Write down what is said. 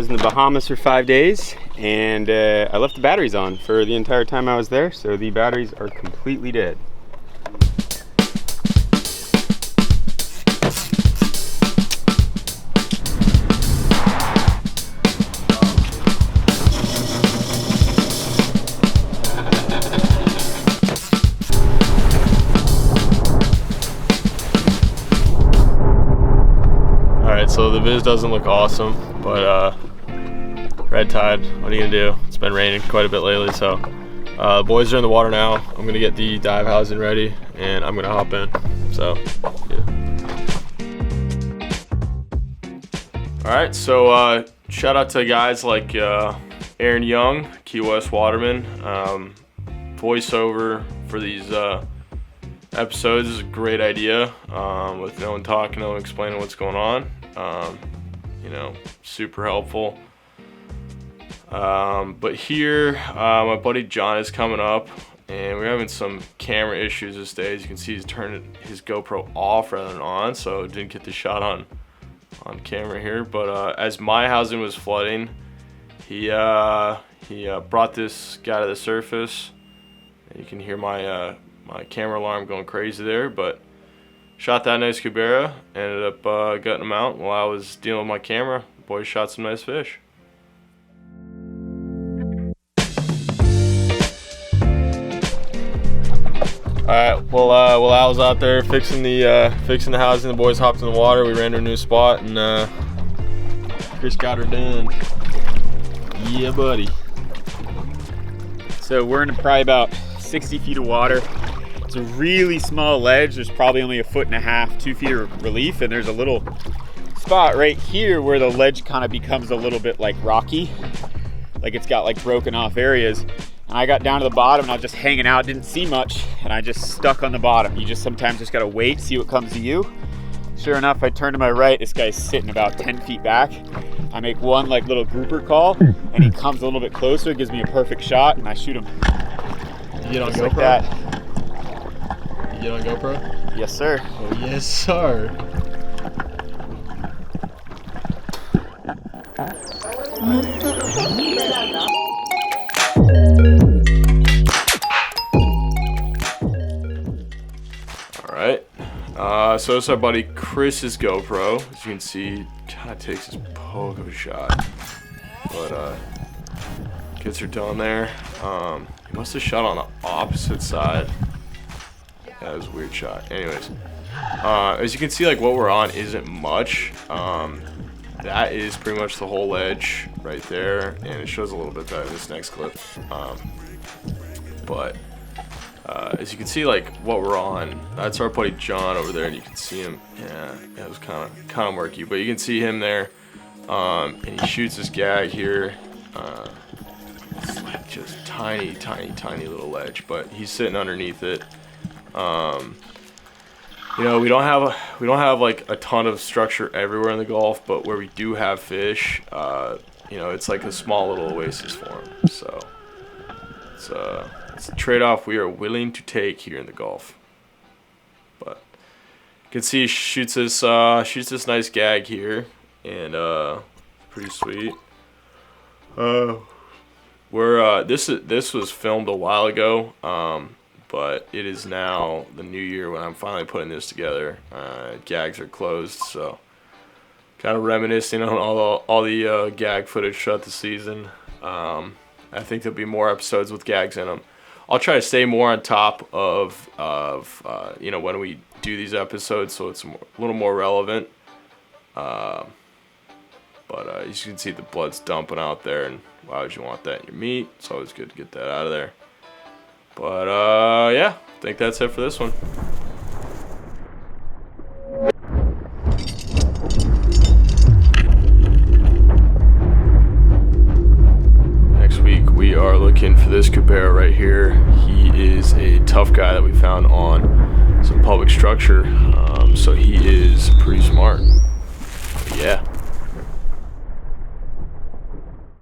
was in the Bahamas for 5 days, and I left the batteries on for the entire time I was there, so the batteries are completely dead. So the viz doesn't look awesome, but red tide, what are you gonna do? It's been raining quite a bit lately, so the boys are in the water now. I'm gonna get the dive housing ready and I'm gonna hop in, so yeah. All right, so shout out to guys like Aaron Young, Key West Waterman. Voiceover for these episodes is a great idea, with no one talking, no one explaining what's going on. You know, super helpful. But here, my buddy John is coming up, and we're having some camera issues this day. As you can see, he's turning his GoPro off rather than on, so didn't get the shot on camera here. But as my housing was flooding, he brought this guy to the surface, and you can hear my my camera alarm going crazy there, but shot that nice Cubera, ended up gutting him out while I was dealing with my camera. The boys shot some nice fish. Alright, well Al was out there fixing the housing. The boys hopped in the water. We ran to a new spot, and Chris got her done. Yeah, buddy. So we're in probably about 60 feet of water. It's a really small ledge. There's probably only 1.5 feet, 2 feet of relief, and there's a little spot right here where the ledge kind of becomes a little bit like rocky, like it's got like broken off areas. And I got down to the bottom and I was just hanging out, didn't see much, and I just stuck on the bottom. You just sometimes just gotta wait, see what comes to you. Sure enough, I turn to my right, this guy's sitting about 10 feet back. I make one like little grouper call, and he comes a little bit closer, gives me a perfect shot, and I shoot him. You get on just GoPro? like that. You get on GoPro? Yes, sir. Oh, yes, sir. All right. So it's our buddy Chris's GoPro. As you can see, kind of takes his poke of a shot, but gets her done there. He must have shot on the opposite side. That was a weird shot. Anyways, as you can see, like what we're on isn't much. That is pretty much the whole ledge right there, and it shows a little bit better in this next clip. But as you can see, like what we're on, that's our buddy John over there, and you can see him. Yeah, it was kind of murky, but you can see him there, and he shoots this gag here. It's like just tiny little ledge, but he's sitting underneath it. You know, we don't have like a ton of structure everywhere in the Gulf, but where we do have fish, you know, it's like a small little oasis for them. So it's a trade-off we are willing to take here in the Gulf. But you can see he shoots this nice gag here, and pretty sweet. This was filmed a while ago. But it is now the new year when I'm finally putting this together. Gags are closed, so kind of reminiscing on all the gag footage shot this season. I think there'll be more episodes with gags in them. I'll try to stay more on top of you know, when we do these episodes, so it's a little more relevant. But as you can see, the blood's dumping out there, and why would you want that in your meat? It's always good to get that out of there. But yeah, I think that's it for this one. Next week we are looking for this Cubera right here. He is a tough guy that we found on some public structure, so he is pretty smart. But yeah.